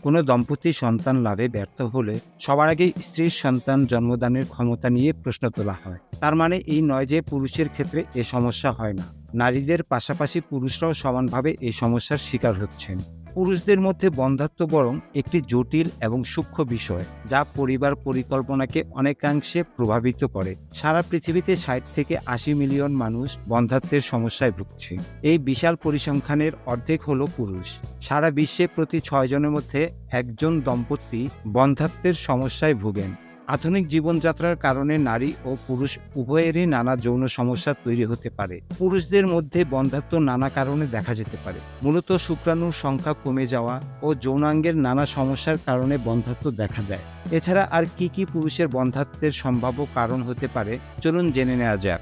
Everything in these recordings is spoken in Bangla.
কোনো দম্পতি সন্তান লাভে ব্যর্থ হলে সবার আগে স্ত্রীর সন্তান জন্মদানের ক্ষমতা নিয়ে প্রশ্ন তোলা হয়। তার মানে এই নয় যে পুরুষের ক্ষেত্রে এ সমস্যা হয় না। নারীদের পাশাপাশি পুরুষরাও সমানভাবে এই সমস্যার শিকার হচ্ছেন। পুরুষদের মধ্যে বন্ধ্যাত্ব বরং একটি জটিল এবং সূক্ষ্ম বিষয়, যা পরিবার পরিকল্পনাকে অনেকাংশে প্রভাবিত করে। সারা পৃথিবীতে ৬০ থেকে ৮০ মিলিয়ন মানুষ বন্ধ্যাত্বের সমস্যায় ভুগছে। এই বিশাল পরিসংখ্যানের অর্ধেক হলো পুরুষ। সারা বিশ্বে প্রতি ৬ জনের মধ্যে একজন দম্পতি বন্ধ্যাত্বের সমস্যায় ভোগেন। আধুনিক জীবনযাত্রার কারণে নারী ও পুরুষ উভয়েরই নানা যৌন সমস্যা তৈরি হতে পারে। পুরুষদের মধ্যে বন্ধ্যাত্ব নানা কারণে দেখা যেতে পারে। মূলত শুক্রাণুর সংখ্যা কমে যাওয়া ও যৌনাঙ্গের নানা সমস্যার কারণে বন্ধ্যাত্ব দেখা দেয়। এছাড়া আর কি পুরুষের বন্ধ্যাত্বের সম্ভাব্য কারণ হতে পারে, চলুন জেনে নেওয়া যাক।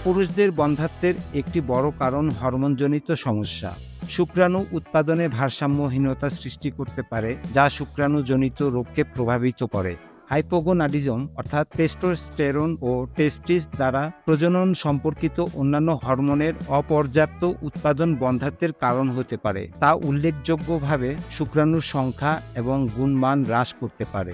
পুরুষদের বন্ধ্যাত্বের একটি বড় কারণ হরমোনজনিত সমস্যা। শুক্রাণু উৎপাদনে ভারসাম্যহীনতা সৃষ্টি করতে পারে, যা শুক্রাণুজনিত রোগকে প্রভাবিত করে। হাইপোগোনাডিজম অর্থাৎ টেস্টোস্টেরন ও টেস্টিস দ্বারা প্রজনন সম্পর্কিত অন্যান্য হরমোনের অপর্যাপ্ত উৎপাদন বন্ধ্যাত্বের কারণ হতে পারে। তা উল্লেখযোগ্যভাবে শুক্রাণুর সংখ্যা এবং গুণমান হ্রাস করতে পারে।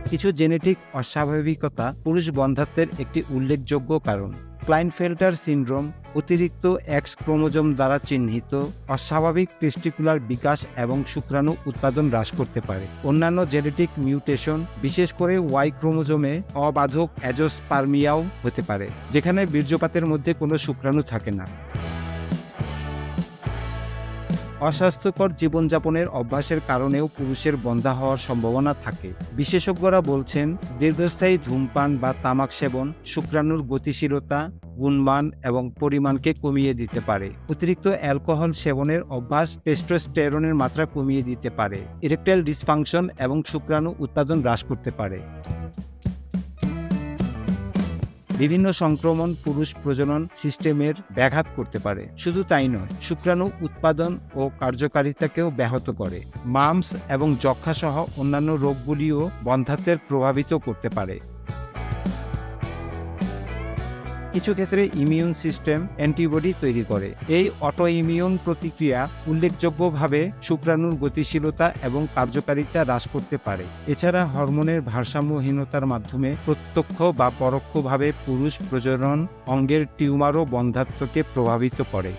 কিছু জেনেটিক অস্বাভাবিকতা পুরুষ বন্ধ্যাত্বের একটি উল্লেখযোগ্য কারণ। ক্লাইনফেল্টার সিনড্রোম, অতিরিক্ত এক্স ক্রোমোজোম দ্বারা চিহ্নিত অস্বাভাবিক টেস্টিকুলার বিকাশ এবং শুক্রাণু উৎপাদন হ্রাস করতে পারে। অন্যান্য জেনেটিক মিউটেশন, বিশেষ করে ওয়াই ক্রোমোজোমে অবাধক অ্যাজোস্পার্মিয়াও হতে পারে, যেখানে বীর্যপাতের মধ্যে কোনো শুক্রাণু থাকে না। অস্বাস্থ্যকর জীবনযাপনের অভ্যাসের কারণেও পুরুষের বন্ধ্যা হওয়ার সম্ভাবনা থাকে। বিশেষজ্ঞরা বলছেন, দীর্ঘস্থায়ী ধূমপান বা তামাক সেবন শুক্রাণুর গতিশীলতা, গুণমান এবং পরিমাণকে কমিয়ে দিতে পারে। অতিরিক্ত অ্যালকোহল সেবনের অভ্যাস টেস্টোস্টেরনের মাত্রা কমিয়ে দিতে পারে। ইরেকটাইল ডিসফাংশন এবং শুক্রাণু উৎপাদন হ্রাস করতে পারে। বিভিন্ন সংক্রমণ পুরুষ প্রজনন সিস্টেমের ব্যাঘাত করতে পারে। শুধু তাই নয়, শুক্রাণু উৎপাদন ও কার্যকারিতাকেও ব্যাহত করে। মাম্পস এবং যক্ষ্মা সহ অন্যান্য রোগগুলিও বন্ধ্যাত্বের প্রভাবিত করতে পারে। কিছু ক্ষেত্রে ইমিউন সিস্টেম অ্যান্টিবডি তৈরি করে। এই অটোইমিউন প্রতিক্রিয়া উল্লেখযোগ্যভাবে শুক্রাণুর গতিশীলতা এবং কার্যকারিতা হ্রাস করতে পারে। এছাড়া হরমোনের ভারসাম্যহীনতার মাধ্যমে প্রত্যক্ষ বা পরোক্ষভাবে পুরুষ প্রজনন অঙ্গের টিউমারও বন্ধ্যাত্বকে প্রভাবিত করে।